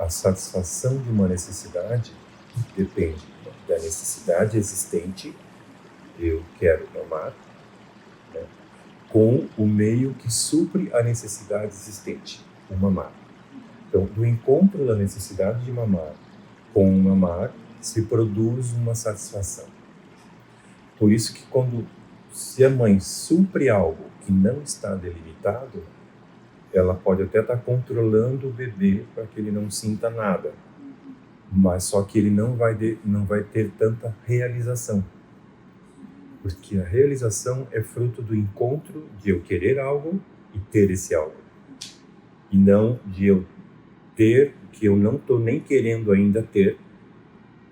a satisfação de uma necessidade depende da necessidade existente, eu quero mamar, né, com o meio que supre a necessidade existente, o mamar. Então, do encontro da necessidade de mamar com o mamar, se produz uma satisfação. Por isso que se a mãe supre algo que não está delimitado, ela pode até estar controlando o bebê para que ele não sinta nada, mas só que ele não vai ter tanta realização, porque a realização é fruto do encontro de eu querer algo e ter esse algo, e não de eu ter o que eu não estou nem querendo ainda ter,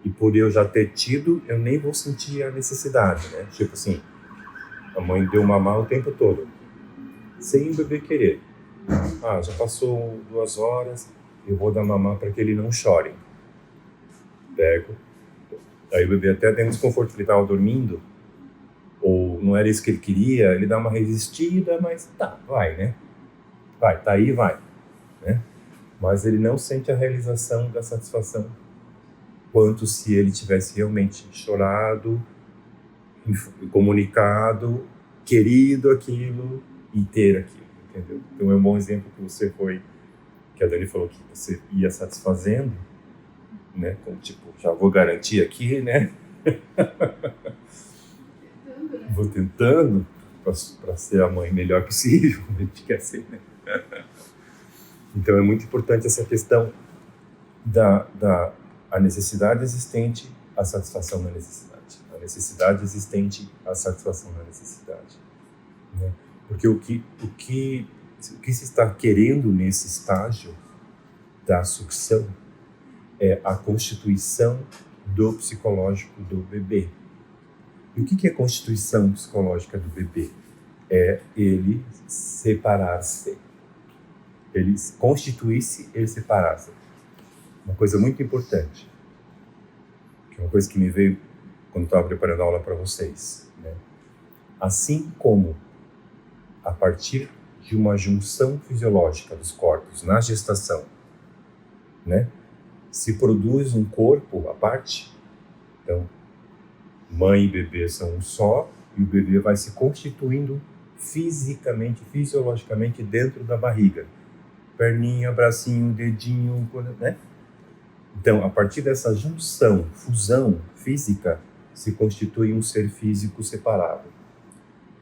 e por eu já ter tido, eu nem vou sentir a necessidade, né? Tipo assim, a mãe deu mamar o tempo todo, sem o bebê querer. Já passou 2 horas, eu vou dar mamar para que ele não chore. Pego. Aí o bebê até tem um desconforto porque ele estava dormindo, ou não era isso que ele queria, ele dá uma resistida, mas vai, né? Vai, tá aí, vai. Né? Mas ele não sente a realização da satisfação, quanto se ele tivesse realmente chorado, comunicado, querido aquilo e ter aquilo, entendeu? Então é um bom exemplo que a Dani falou que você ia satisfazendo, né? Como tipo, já vou garantir aqui, né? Vou tentando para ser a mãe melhor possível, a gente quer ser, né? Então é muito importante essa questão a necessidade existente, a satisfação da necessidade. A necessidade existente, a satisfação da necessidade. Né? Porque o que se está querendo nesse estágio da sucção é a constituição do psicológico do bebê. E o que é a constituição psicológica do bebê? É ele separar-se. Ele constituir-se, ele separar-se. Uma coisa muito importante, que é uma coisa que me veio quando estava preparando a aula para vocês, né? Assim como a partir de uma junção fisiológica dos corpos na gestação, né, se produz um corpo à parte, então mãe e bebê são um só, e o bebê vai se constituindo fisicamente, fisiologicamente dentro da barriga. Perninha, bracinho, dedinho, né? Então, a partir dessa junção, fusão física, se constitui um ser físico separado.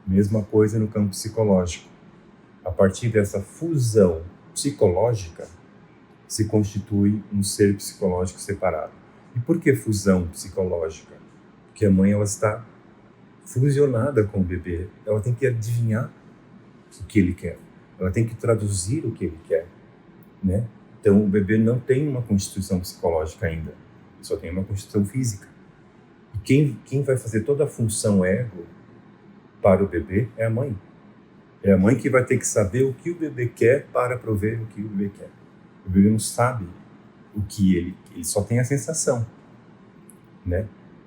Mesma coisa no campo psicológico. A partir dessa fusão psicológica, se constitui um ser psicológico separado. E por que fusão psicológica? Porque a mãe ela está fusionada com o bebê. Ela tem que adivinhar o que ele quer. Ela tem que traduzir o que ele quer, né? Então, o bebê não tem uma constituição psicológica ainda, só tem uma constituição física. E quem vai fazer toda a função ego para o bebê é a mãe. É a mãe que vai ter que saber o que o bebê quer para prover o que o bebê quer. O bebê não sabe o que ele só tem a sensação, né?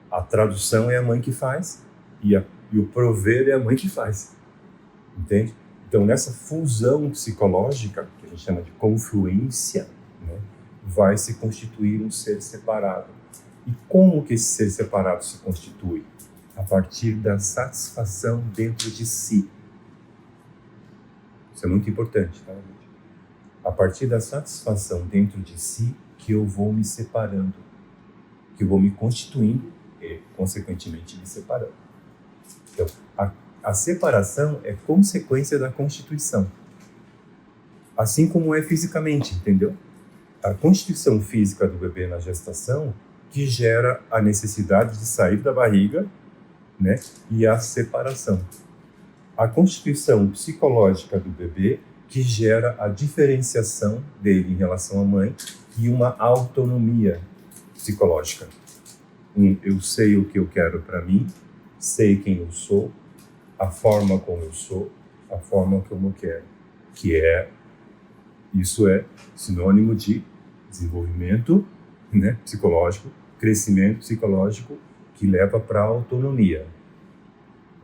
A tradução é a mãe que faz e o prover é a mãe que faz, entende? Então, nessa fusão psicológica, que a gente chama de confluência, né, vai se constituir um ser separado. E como que esse ser separado se constitui? A partir da satisfação dentro de si. Isso é muito importante, tá, gente? A partir da satisfação dentro de si que eu vou me separando, que eu vou me constituindo e, consequentemente, me separando. Então, a separação é consequência da constituição. Assim como é fisicamente, entendeu? A constituição física do bebê na gestação que gera a necessidade de sair da barriga, né? E a separação. A constituição psicológica do bebê que gera a diferenciação dele em relação à mãe e uma autonomia psicológica. Eu sei o que eu quero para mim, sei quem eu sou, a forma como eu sou, a forma como eu quero, isso é sinônimo de desenvolvimento, né, psicológico, crescimento psicológico que leva para a autonomia.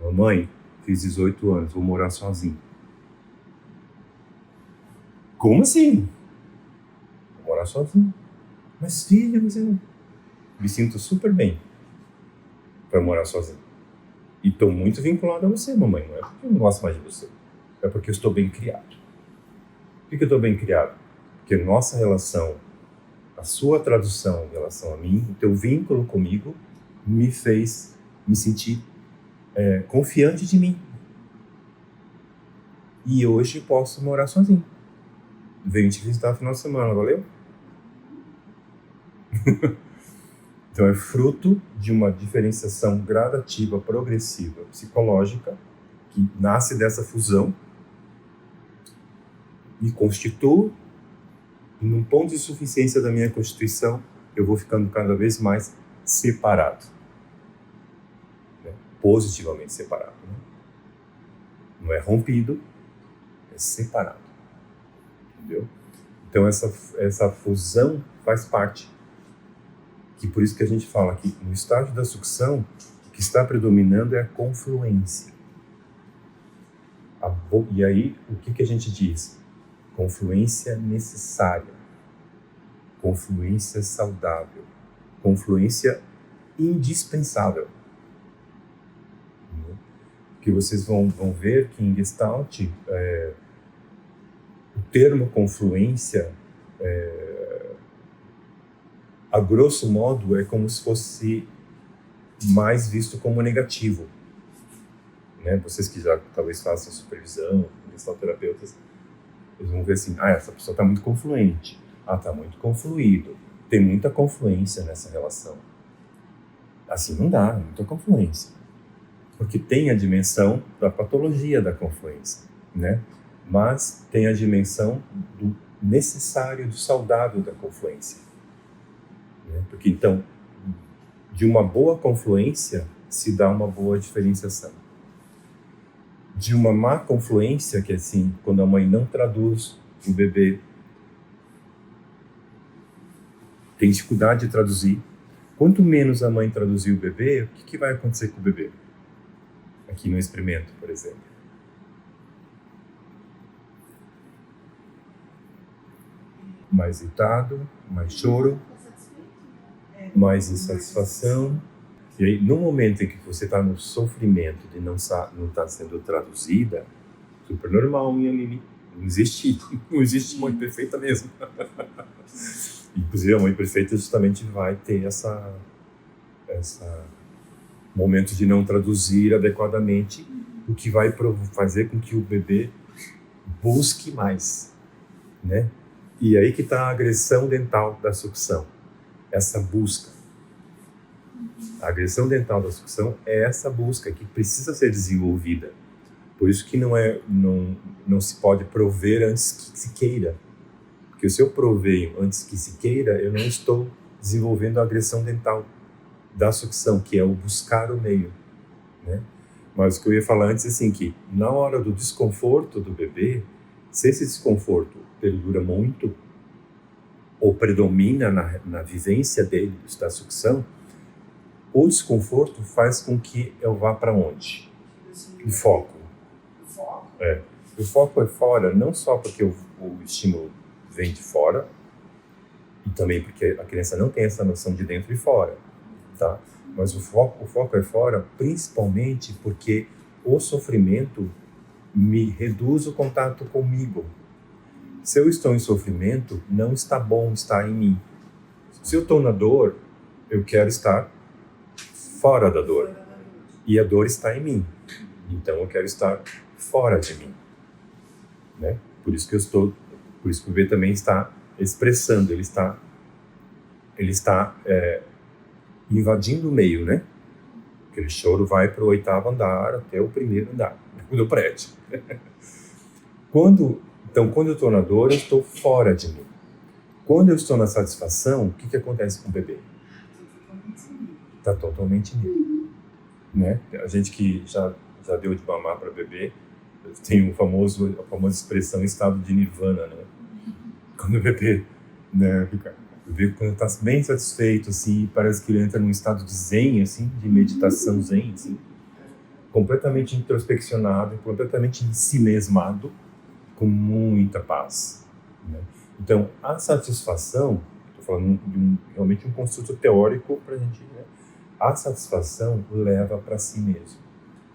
Mamãe, fiz 18 anos, vou morar sozinho. Como assim? Vou morar sozinho. Mas filha, você não... Me sinto super bem para morar sozinho. E estou muito vinculado a você, mamãe. Não é porque eu não gosto mais de você. É porque eu estou bem criado. Por que eu estou bem criado? Porque nossa relação, a sua tradução em relação a mim, o teu vínculo comigo, me fez me sentir confiante de mim. E hoje posso morar sozinho. Venho te visitar no final de semana, valeu? Então é fruto de uma diferenciação gradativa, progressiva, psicológica, que nasce dessa fusão, me constituo, e num ponto de suficiência da minha constituição, eu vou ficando cada vez mais separado. Né? Positivamente separado. Né? Não é rompido, é separado. Entendeu? Então essa fusão faz parte. Que por isso que a gente fala que no estágio da sucção, o que está predominando é a confluência. E aí, o que a gente diz? Confluência necessária, confluência saudável, confluência indispensável. Que vocês vão ver que em Gestalt, o termo confluência, a grosso modo, é como se fosse mais visto como negativo. Né? Vocês que já talvez façam supervisão, gestalterapeutas, eles vão ver assim, essa pessoa está muito confluente, está muito confluído, tem muita confluência nessa relação. Assim não dá, muita confluência. Porque tem a dimensão da patologia da confluência, né? Mas tem a dimensão do necessário, do saudável da confluência. Né? Porque então, de uma boa confluência se dá uma boa diferenciação. De uma má confluência, que é assim, quando a mãe não traduz o bebê, tem dificuldade de traduzir. Quanto menos a mãe traduzir o bebê, o que vai acontecer com o bebê? Aqui no experimento, por exemplo. Mais irritado, mais choro, mais insatisfação. E aí, no momento em que você está no sofrimento de não estar sendo traduzida, super normal, minha Lili. Não existe mãe perfeita mesmo. Inclusive, a mãe perfeita justamente vai ter essa momento de não traduzir adequadamente, o que vai fazer com que o bebê busque mais, né? E aí que está a agressão dental da sucção, essa busca. A agressão dental da sucção é essa busca que precisa ser desenvolvida. Por isso que não se pode prover antes que se queira. Porque se eu proveio antes que se queira, eu não estou desenvolvendo a agressão dental da sucção, que é o buscar o meio. Né? Mas o que eu ia falar antes é assim, que na hora do desconforto do bebê, se esse desconforto perdura muito, ou predomina na vivência dele da sucção, o desconforto faz com que eu vá para onde? O foco. O foco é fora, não só porque o estímulo vem de fora, e também porque a criança não tem essa noção de dentro e fora, tá? Mas o foco é fora, principalmente porque o sofrimento me reduz o contato comigo. Se eu estou em sofrimento, não está bom estar em mim. Se eu estou na dor, eu quero estar fora da dor. E a dor está em mim. Então eu quero estar fora de mim. Né? Por isso que o bebê também está expressando, ele está invadindo o meio, né? Aquele choro vai para o 8º andar até o 1º andar do prédio. Então, quando eu estou na dor, eu estou fora de mim. Quando eu estou na satisfação, o que acontece com o bebê? Está totalmente nele. Né? A gente que já deu de mamar para bebê, tem a famosa expressão estado de nirvana, né? Quando o bebê, né, o bebê quando está bem satisfeito, assim, parece que ele entra num estado de zen, assim, de meditação zen, assim, completamente introspeccionado, completamente ensimesmado, com muita paz. Né? Então, a satisfação, estou falando realmente um construto teórico para a gente, né? A satisfação leva para si mesmo.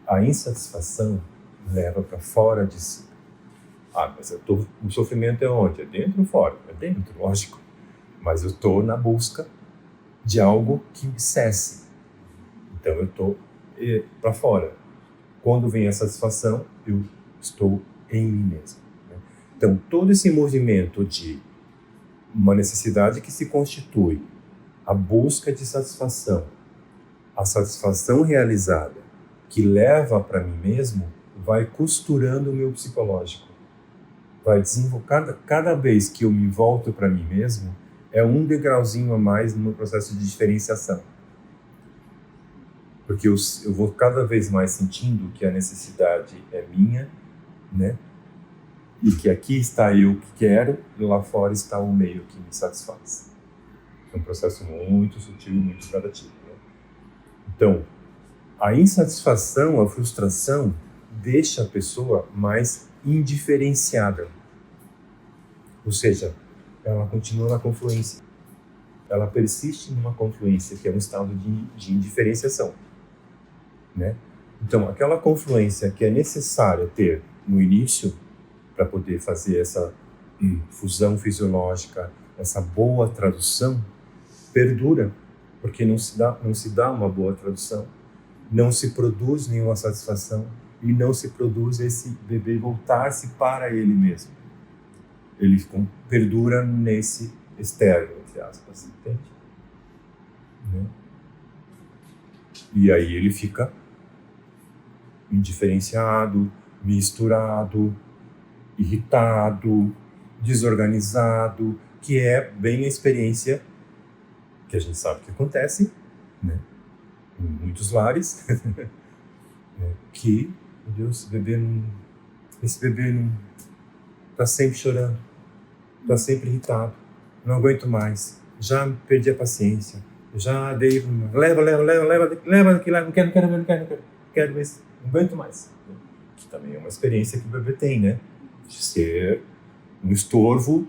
A insatisfação leva para fora de si. Mas o sofrimento é onde? É dentro ou fora? É dentro, lógico. Mas eu estou na busca de algo que me cesse. Então eu estou para fora. Quando vem a satisfação, eu estou em mim mesmo. Né? Então todo esse movimento de uma necessidade que se constitui, a busca de satisfação, a satisfação realizada, que leva para mim mesmo, vai costurando o meu psicológico. Vai desenvolver, cada vez que eu me volto para mim mesmo, é um degrauzinho a mais no meu processo de diferenciação. Porque eu vou cada vez mais sentindo que a necessidade é minha, né? E que aqui está eu que quero, e lá fora está o meio que me satisfaz. É um processo muito sutil e muito gradativo. Né? Então, a insatisfação, a frustração, deixa a pessoa mais indiferenciada. Ou seja, ela continua na confluência. Ela persiste numa confluência, que é um estado de indiferenciação. Né? Então, aquela confluência que é necessária ter no início, para poder fazer essa fusão fisiológica, essa boa tradução, perdura, porque não se dá uma boa tradução, não se produz nenhuma satisfação e não se produz esse bebê voltar-se para ele mesmo. Ele perdura nesse externo, entre aspas, entende? Né? E aí ele fica indiferenciado, misturado, irritado, desorganizado, que é bem a experiência que a gente sabe que acontece, né? Em muitos lares, que, meu Deus, esse bebê não está sempre chorando, está sempre irritado, não aguento mais, já perdi a paciência, já dei, leva, que leva, não quero mais, não aguento mais. Que também é uma experiência que o bebê tem, né? De ser um estorvo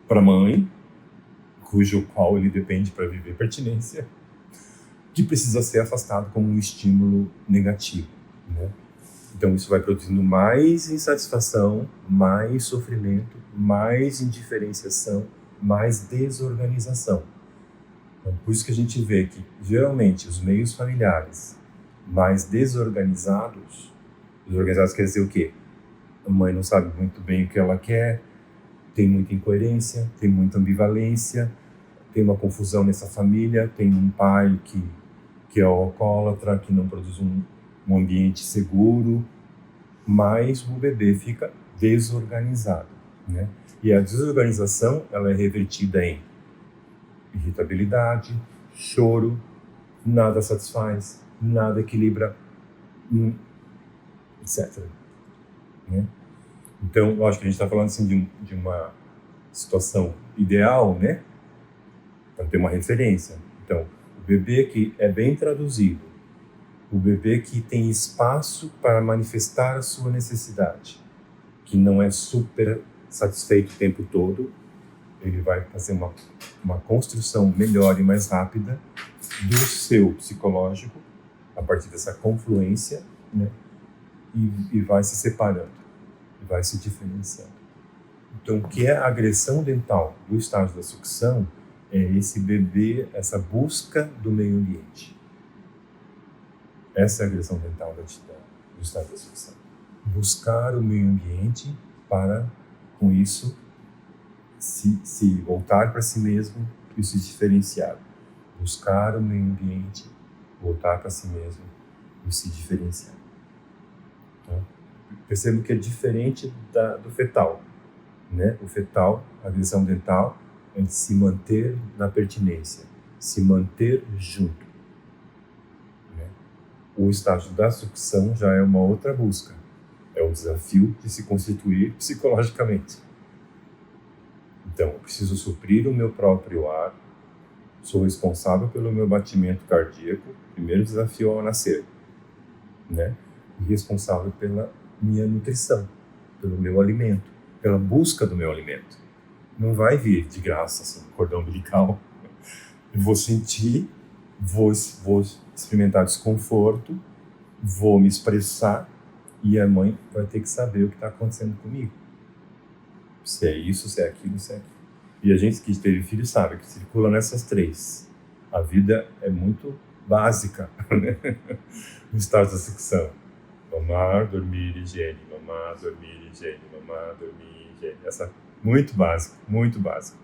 para a mãe, cujo qual ele depende para viver pertinência, que precisa ser afastado como um estímulo negativo, né? Então isso vai produzindo mais insatisfação, mais sofrimento, mais indiferenciação, mais desorganização. Então, por isso que a gente vê que, geralmente, os meios familiares mais desorganizados quer dizer o quê? A mãe não sabe muito bem o que ela quer, tem muita incoerência, tem muita ambivalência, tem uma confusão nessa família, tem um pai que é alcoólatra, que não produz um ambiente seguro, mas o bebê fica desorganizado, né? E a desorganização, ela é revertida em irritabilidade, choro, nada satisfaz, nada equilibra, etc. Né? Então, eu acho que a gente está falando assim, de uma situação ideal, né? Para ter uma referência. Então, o bebê que é bem traduzido, o bebê que tem espaço para manifestar a sua necessidade, que não é super satisfeito o tempo todo, ele vai fazer uma construção melhor e mais rápida do seu psicológico, a partir dessa confluência, né? E vai se separando, e vai se diferenciando. Então, o que é a agressão dental do estágio da sucção é esse bebê, essa busca do meio ambiente. Essa é a agressão dental do estágio da sucção. Buscar o meio ambiente para, com isso, se voltar para si mesmo e se diferenciar. Buscar o meio ambiente, voltar para si mesmo e se diferenciar. Então, percebo que é diferente do fetal, né? O fetal, a agressão dental, é de se manter na pertinência, se manter junto. Né? O estágio da sucção já é uma outra busca. É o desafio de se constituir psicologicamente. Então, eu preciso suprir o meu próprio ar, sou responsável pelo meu batimento cardíaco, primeiro desafio ao nascer, né? E responsável pela minha nutrição, pelo meu alimento, pela busca do meu alimento. Não vai vir de graça, assim, cordão umbilical, vou sentir, vou experimentar desconforto, vou me expressar e a mãe vai ter que saber o que está acontecendo comigo. Se é isso, se é aquilo, se é aquilo. E a gente que teve filho sabe que circula nessas três. A vida é muito básica, né? No estado da ficção. Mamar, dormir, higiene. Mamar, dormir, higiene. Mamar, dormir, higiene. Essa muito básico, muito básico.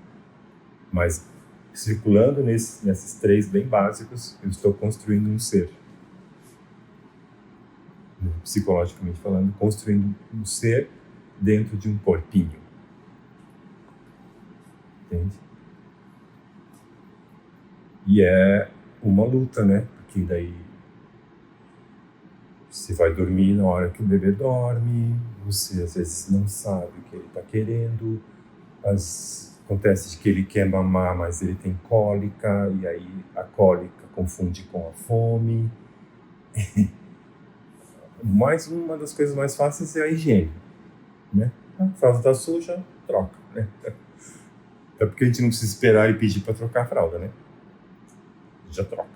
Mas circulando nesses três bem básicos, eu estou construindo um ser. Psicologicamente falando, construindo um ser dentro de um corpinho. Entende? E é uma luta, né? Porque daí você vai dormir na hora que o bebê dorme, você às vezes não sabe o que ele está querendo, acontece que ele quer mamar, mas ele tem cólica, e aí a cólica confunde com a fome. Mas uma das coisas mais fáceis é a higiene, né? A fralda está suja, troca, né? É porque a gente não precisa esperar e pedir para trocar a fralda, né? Já troca.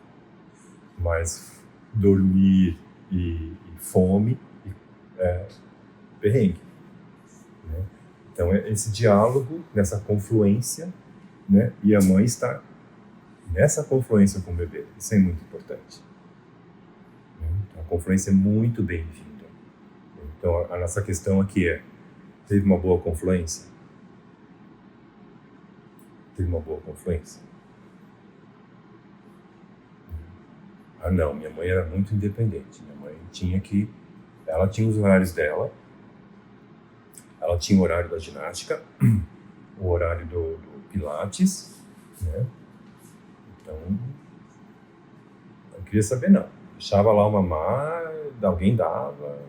Mas dormir e fome é perrengue, né? Então é esse diálogo, nessa confluência, né? E a mãe está nessa confluência com o bebê. Isso é muito importante. Então, a confluência é muito bem-vinda. Então a nossa questão aqui é: teve uma boa confluência? Teve uma boa confluência? Ah, não, minha mãe era muito independente. Minha mãe ela tinha os horários dela, ela tinha o horário da ginástica, o horário do pilates, né? Então, não queria saber não. Deixava lá o mamar, alguém dava.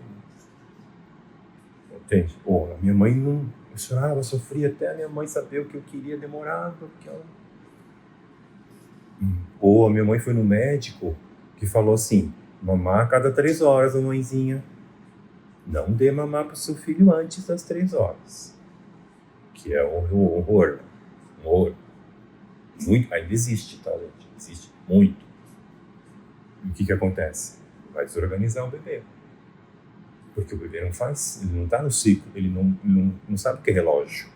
Entende? Ou a minha mãe não... Eu chorava, sofria até a minha mãe saber o que eu queria, demorava. Porque ela... Ou a minha mãe foi no médico que falou assim: mamar a cada 3 horas, mãezinha. Não dê mamar para o seu filho antes das 3 horas. Que é um horror. Um horror. Muito, ainda existe, tá, gente? Existe muito. E o que acontece? Vai desorganizar o bebê. Porque o bebê não faz, ele não está no ciclo, ele não sabe o que é relógio.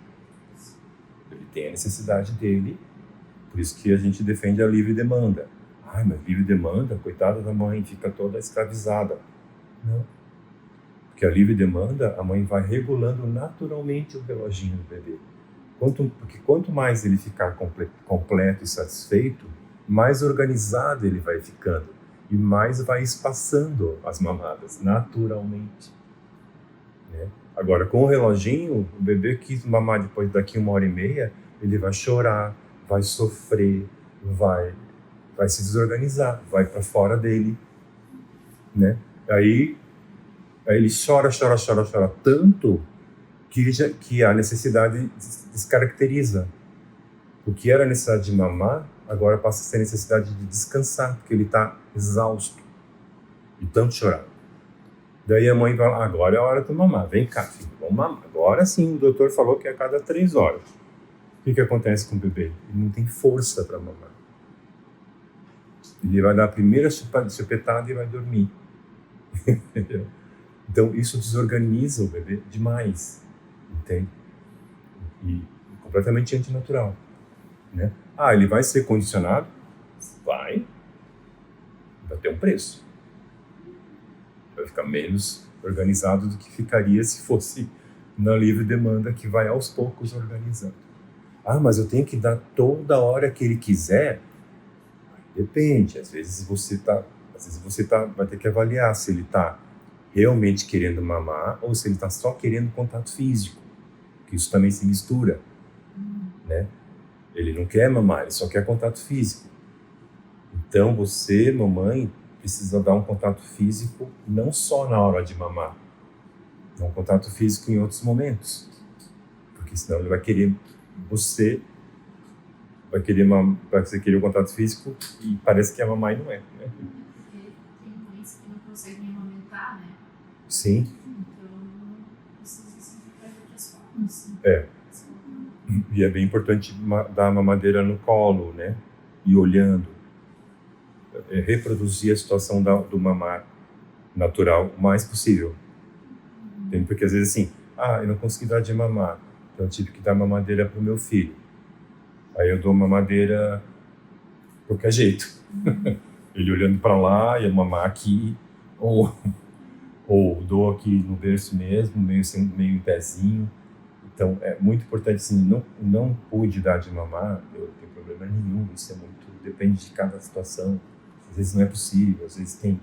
Ele tem a necessidade dele, por isso que a gente defende a livre demanda. Ai, mas livre demanda, coitada da mãe, fica toda escravizada. Não. Porque a livre demanda, a mãe vai regulando naturalmente o reloginho do bebê. Porque quanto mais ele ficar completo e satisfeito, mais organizado ele vai ficando. E mais vai espaçando as mamadas, naturalmente. Né? Agora, com o reloginho, o bebê quis mamar depois daqui 1h30, ele vai chorar, vai sofrer, vai se desorganizar, vai para fora dele. Né? Aí ele chora tanto que a necessidade descaracteriza. O que era a necessidade de mamar, agora passa a ser a necessidade de descansar, porque ele está exausto de tanto chorar. Daí a mãe vai lá: agora é a hora de mamar, vem cá, filho, vamos mamar. Agora sim, o doutor falou que é a cada 3 horas. O que acontece com o bebê? Ele não tem força para mamar. Ele vai dar a primeira chupetada e vai dormir. Entendeu? Então isso desorganiza o bebê demais, entende? E completamente antinatural, né? Ah, ele vai ser condicionado? Vai ter um preço. Vai ficar menos organizado do que ficaria se fosse na livre demanda, que vai aos poucos organizando. Ah, mas eu tenho que dar toda hora que ele quiser? Depende. Às vezes você vai ter que avaliar se ele está realmente querendo mamar ou se ele está só querendo contato físico, que isso também se mistura, né? Ele não quer mamar, ele só quer contato físico. Então você, mamãe, precisa dar um contato físico não só na hora de mamar, um contato físico em outros momentos, porque senão ele vai querer você querer o contato físico e parece que a mamãe não é, né? Porque tem mães que não conseguem amamentar, né? Sim. Então precisa simplificar de outras formas. É. E é bem importante dar a mamadeira no colo, né? e olhando, reproduzir a situação do mamar natural o mais possível. Entende? Porque às vezes assim, eu não consegui dar de mamar, então eu tive que dar mamadeira para o meu filho. Aí eu dou mamadeira de qualquer jeito. Ele olhando para lá, ia mamar aqui, ou dou aqui no berço mesmo, meio em pezinho. Então é muito importante, assim, não pude dar de mamar, eu não tenho problema nenhum, isso é muito, depende de cada situação. Às vezes não é possível, às vezes tem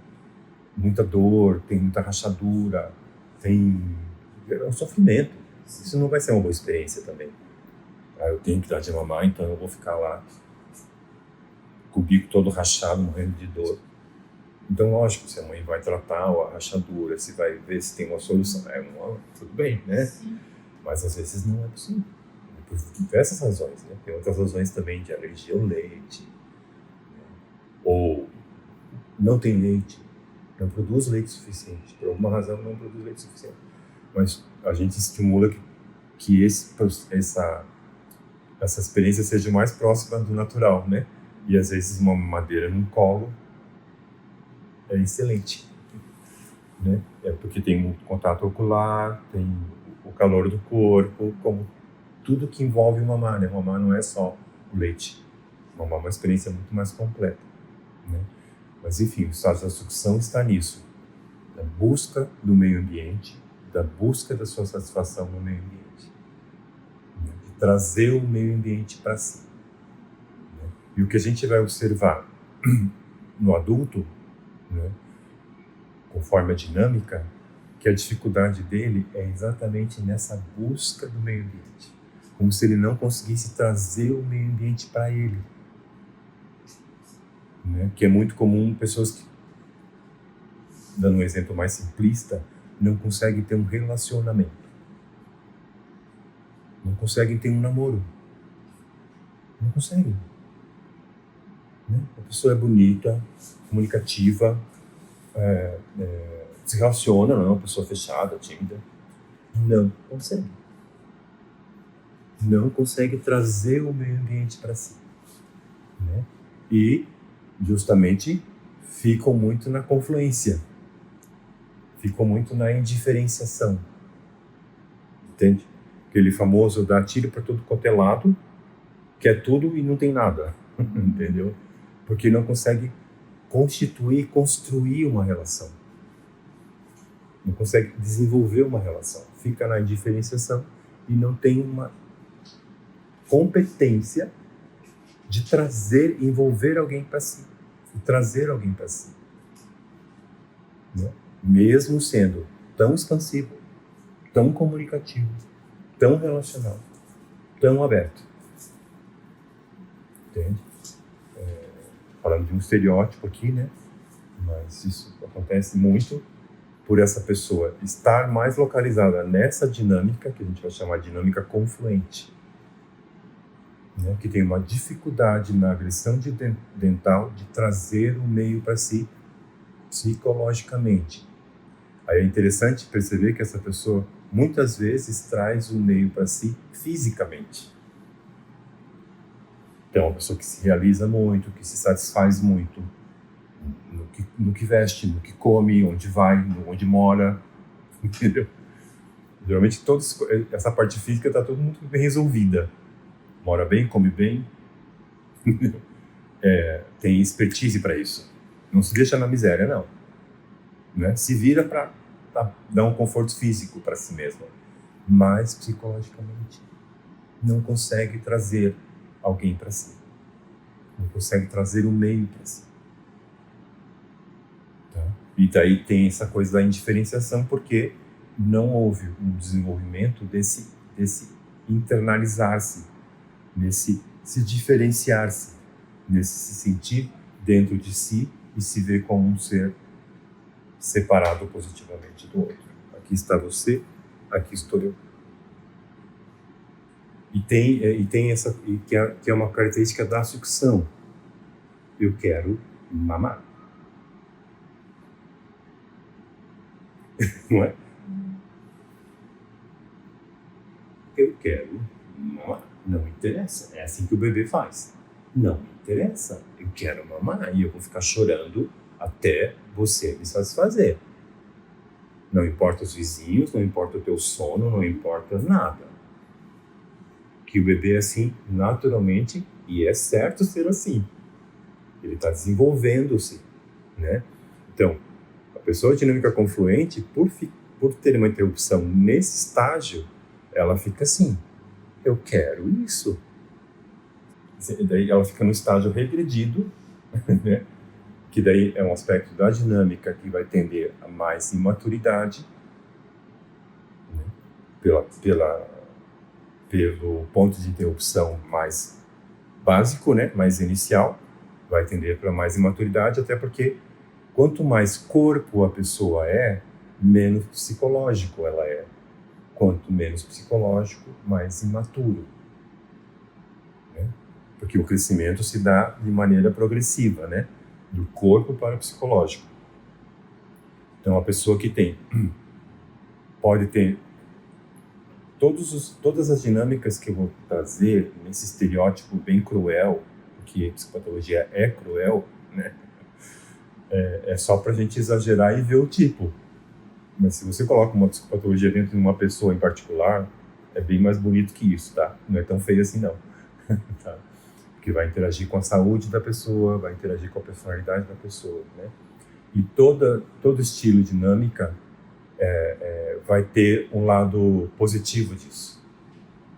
muita dor, tem muita rachadura, tem um sofrimento. Isso não vai ser uma boa experiência também. Eu tenho que dar de mamar, então eu vou ficar lá com o bico todo rachado, morrendo de dor. Então, lógico, se a mãe vai tratar a rachadura, se vai ver se tem uma solução, tudo bem, né? Sim. Mas às vezes não é possível, por diversas razões, né? Tem outras razões também de alergia ao leite, né? Ou não tem leite, não produz leite suficiente, por alguma razão não produz leite suficiente. Mas a gente estimula que essa experiência seja mais próxima do natural, né? E às vezes uma mamadeira num colo é excelente, né? É porque tem muito contato ocular, tem o calor do corpo, como tudo que envolve o mamar, né? O mamar não é só o leite. O mamar é uma experiência muito mais completa, né? Mas enfim, o estado da sucção está nisso, da busca do meio ambiente, da busca da sua satisfação no meio ambiente, né? De trazer o meio ambiente para si, né? E o que a gente vai observar no adulto, né, conforme a dinâmica, que a dificuldade dele é exatamente nessa busca do meio ambiente, como se ele não conseguisse trazer o meio ambiente para ele, né? Que é muito comum pessoas que, dando um exemplo mais simplista, não conseguem ter um relacionamento, não conseguem ter um namoro, não conseguem, né? A pessoa é bonita, comunicativa, se relaciona, não é uma pessoa fechada, tímida, não consegue trazer o meio ambiente para si, né? E justamente ficam muito na confluência, ficam muito na indiferenciação, entende? Aquele famoso dar tiro para tudo quanto é lado, quer tudo e não tem nada, entendeu? Porque não consegue construir uma relação, não consegue desenvolver uma relação, fica na indiferenciação e não tem uma competência de envolver alguém para si, e trazer alguém para si, né? Mesmo sendo tão expansivo, tão comunicativo, tão relacional, tão aberto, entende? Falando de um estereótipo aqui, né? Mas isso acontece muito por essa pessoa estar mais localizada nessa dinâmica, que a gente vai chamar de dinâmica confluente, né? Que tem uma dificuldade na agressão dental de trazer o meio para si psicologicamente. Aí é interessante perceber que essa pessoa muitas vezes traz o meio para si fisicamente. Então, é uma pessoa que se realiza muito, que se satisfaz muito no que veste, no que come, onde vai, onde mora, entendeu? Geralmente essa parte física está tudo muito bem resolvida. Mora bem, come bem, tem expertise para isso. Não se deixa na miséria, não, né? Se vira para dar um conforto físico para si mesmo, mas psicologicamente não consegue trazer alguém para si, não consegue trazer o meio para si, tá? E daí tem essa coisa da indiferenciação, porque não houve um desenvolvimento desse internalizar-se, nesse se diferenciar-se, nesse se sentir dentro de si e se ver como um ser separado positivamente do outro. Aqui está você, aqui estou eu. E tem essa, que é uma característica da sucção. Eu quero mamar. Não é? Eu quero mamar. Não interessa. É assim que o bebê faz. Não interessa, eu quero mamar e eu vou ficar chorando até você me satisfazer. Não importa os vizinhos, não importa o teu sono, não importa nada. Que o bebê é assim naturalmente, e é certo ser assim. Ele está desenvolvendo-se, né? Então, a pessoa dinâmica confluente, por ter uma interrupção nesse estágio, ela fica assim, eu quero isso. Daí ela fica no estágio regredido, né? Que daí é um aspecto da dinâmica que vai tender a mais imaturidade, né? Pelo ponto de interrupção mais básico, né? Mais inicial, vai tender para mais imaturidade, até porque quanto mais corpo a pessoa é, menos psicológico ela é. Quanto menos psicológico, mais imaturo, né? Porque o crescimento se dá de maneira progressiva, né? Do corpo para o psicológico. Então, a pessoa que pode ter todas as dinâmicas que eu vou trazer nesse estereótipo bem cruel, porque psicopatologia é cruel, né? É só para a gente exagerar e ver o tipo. Mas se você coloca uma psicopatologia dentro de uma pessoa em particular, é bem mais bonito que isso, tá? Não é tão feio assim, não. Tá? Porque vai interagir com a saúde da pessoa, vai interagir com a personalidade da pessoa, né? E todo estilo dinâmica vai ter um lado positivo disso,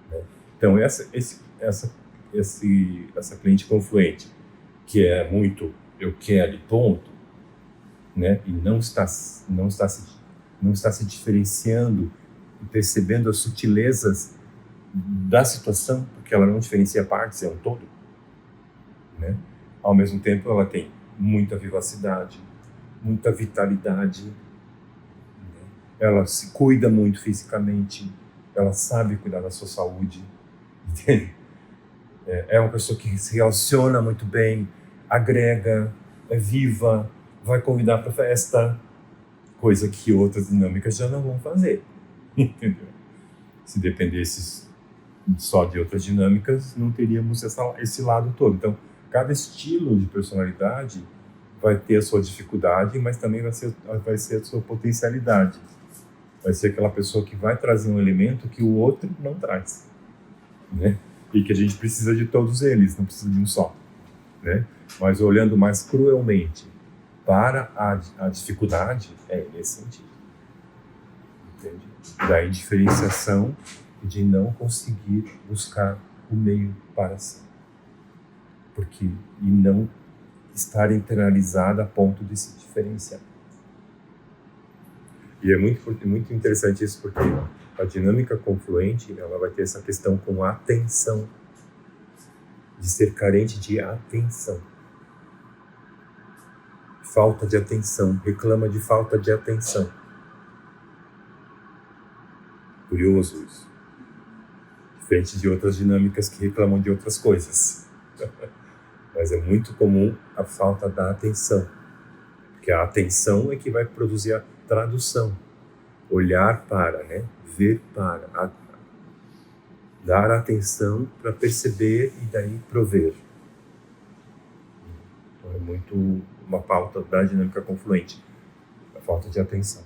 né? Então, essa cliente confluente, que é muito eu quero e ponto, né? E não está se diferenciando e percebendo as sutilezas da situação, porque ela não diferencia partes, é um todo, né? Ao mesmo tempo, ela tem muita vivacidade, muita vitalidade, né? Ela se cuida muito fisicamente, ela sabe cuidar da sua saúde, entende? É uma pessoa que se relaciona muito bem, agrega, é viva, vai convidar para festa, coisa que outras dinâmicas já não vão fazer, entendeu? Se dependesse só de outras dinâmicas, não teríamos esse lado todo. Então, cada estilo de personalidade vai ter a sua dificuldade, mas também vai ser a sua potencialidade. Vai ser aquela pessoa que vai trazer um elemento que o outro não traz, né? E que a gente precisa de todos eles, não precisa de um só, né? Mas olhando mais cruelmente para a dificuldade, é nesse sentido, entende? Da indiferenciação e de não conseguir buscar o meio para si, e não estar internalizada a ponto de se diferenciar. E é muito interessante isso, porque a dinâmica confluente, ela vai ter essa questão com a atenção, de ser carente de atenção. Falta de atenção, reclama de falta de atenção. Curioso isso. Diferente de outras dinâmicas que reclamam de outras coisas. Mas é muito comum a falta da atenção. Porque a atenção é que vai produzir a tradução. Olhar para, né? Ver para. Dar atenção para perceber e daí prover. Então é muito uma pauta da dinâmica confluente. A falta de atenção.